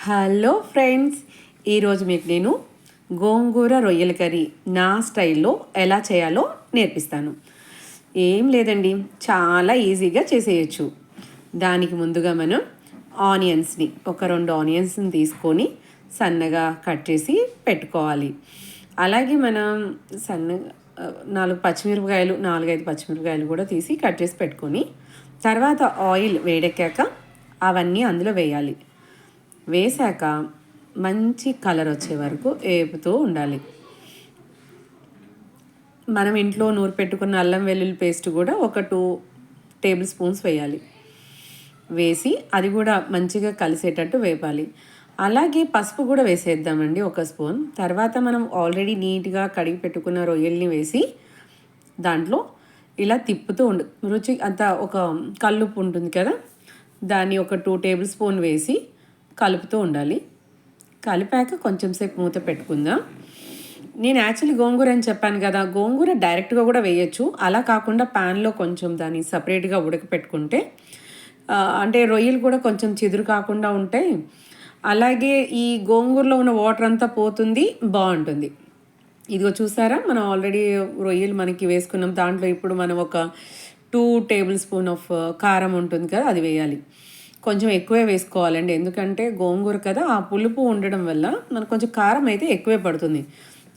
Hello friends, ఈరోజు మీకు నేను గోంగూర రొయ్యల కర్రీ నా స్టైల్లో ఎలా చేయాలో నేర్పిస్తాను. ఏం లేదండి, చాలా ఈజీగా చేసేయచ్చు. దానికి ముందుగా మనం ఆనియన్స్ని ఒక 2 ఆనియన్స్ని తీసుకొని సన్నగా కట్ చేసి పెట్టుకోవాలి. అలాగే మనం సన్నగా 4-5 పచ్చిమిరపకాయలు కూడా తీసి కట్ చేసి పెట్టుకొని తర్వాత ఆయిల్ వేడెక్కాక అవన్నీ అందులో వేయాలి. వేసాక మంచి కలర్ వచ్చే వరకు వేపుతూ ఉండాలి. మనం ఇంట్లో నూరు పెట్టుకున్న అల్లం వెల్లుల్లి పేస్ట్ కూడా ఒక 2 టేబుల్ స్పూన్స్ వేయాలి. వేసి అది కూడా మంచిగా కలిసేటట్టు వేపాలి. అలాగే పసుపు కూడా వేసేద్దామండి, 1 స్పూన్. తర్వాత మనం ఆల్రెడీ నీట్గా కడిగి పెట్టుకున్న రొయ్యల్ని వేసి దాంట్లో ఇలా తిప్పుతూ రుచి అంతా ఒక కల్లుప్పు ఉంటుంది కదా, దాన్ని ఒక 2 టేబుల్ స్పూన్ వేసి కలుపుతూ ఉండాలి. కలిపాక కొంచెం సేపు మూత పెట్టుకుందాం. నేను యాక్చువల్లీ గోంగూర అని చెప్పాను కదా, గోంగూర డైరెక్ట్గా కూడా వేయచ్చు. అలా కాకుండా ప్యాన్లో కొంచెం దాన్ని సపరేట్గా ఉడకపెట్టుకుంటే అంటే రొయ్యలు కూడా కొంచెం చిదురు కాకుండా ఉంటాయి. అలాగే ఈ గోంగూరలో ఉన్న వాటర్ అంతా పోతుంది, బాగుంటుంది. ఇదిగో చూసారా, మనం ఆల్రెడీ రొయ్యలు మనకి వేసుకున్నాం. దాంట్లో ఇప్పుడు మనం ఒక 2 టేబుల్ స్పూన్ ఆఫ్ కారం ఉంటుంది కదా, అది వేయాలి. కొంచెం ఎక్కువే వేసుకోవాలండి, ఎందుకంటే గోంగూర కదా, ఆ పులుపు ఉండడం వల్ల మనకు కొంచెం కారం అయితే ఎక్కువే పడుతుంది.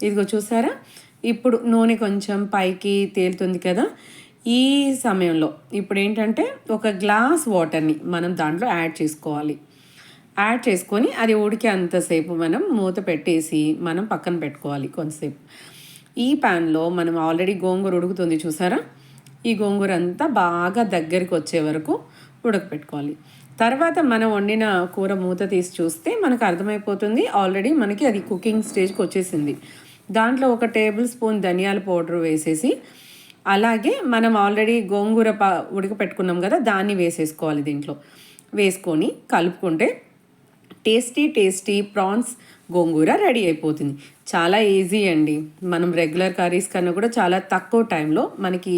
ఇదిగో చూసారా, ఇప్పుడు నూనె కొంచెం పైకి తేలుతుంది కదా. ఈ సమయంలో ఇప్పుడు ఏంటంటే 1 గ్లాస్ వాటర్ని మనం దాంట్లో యాడ్ చేసుకోవాలి. యాడ్ చేసుకొని అది ఉడికే అంతసేపు మనం మూత పెట్టేసి మనం పక్కన పెట్టుకోవాలి కొంతసేపు. ఈ ప్యాన్లో మనం ఆల్రెడీ గోంగూర ఉడుకుతుంది చూసారా, ఈ గోంగూర అంతా బాగా దగ్గరికి వచ్చే వరకు ఉడకపెట్టుకోవాలి. తర్వాత మనం వండిన కూర మూత తీసి చూస్తే మనకు అర్థమైపోతుంది, ఆల్రెడీ మనకి అది కుకింగ్ స్టేజ్కి వచ్చేసింది. దాంట్లో 1 టేబుల్ స్పూన్ ధనియాల పౌడర్ వేసేసి, అలాగే మనం ఆల్రెడీ గోంగూర ఉడకపెట్టుకున్నాం కదా, దాన్ని వేసేసుకోవాలి. దీంట్లో వేసుకొని కలుపుకుంటే టేస్టీ ప్రాన్స్ గోంగూర రెడీ అయిపోతుంది. చాలా ఈజీ అండి. మనం రెగ్యులర్ కర్రీస్ కన్నా కూడా చాలా తక్కువ టైంలో మనకి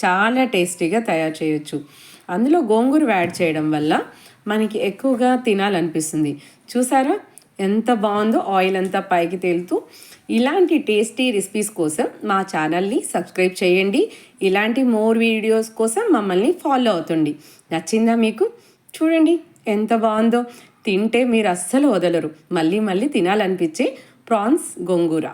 చాలా టేస్టీగా తయారు చేయొచ్చు. అందులో గోంగూర యాడ్ చేయడం వల్ల మనకి ఎక్కువగా తినాలనిపిస్తుంది. చూసారా ఎంత బాగుందో, ఆయిల్ అంతా పైకి తేలుతూ. ఇలాంటి టేస్టీ రెసిపీస్ కోసం మా ఛానల్ని సబ్స్క్రైబ్ చేయండి. ఇలాంటి మోర్ వీడియోస్ కోసం మమ్మల్ని ఫాలో అవుతుంది. నచ్చిందా మీకు? చూడండి ఎంత బాగుందో. తింటే మీరు అస్సలు వదలరు, మళ్ళీ తినాలనిపించే ప్రాన్స్ గోంగూర.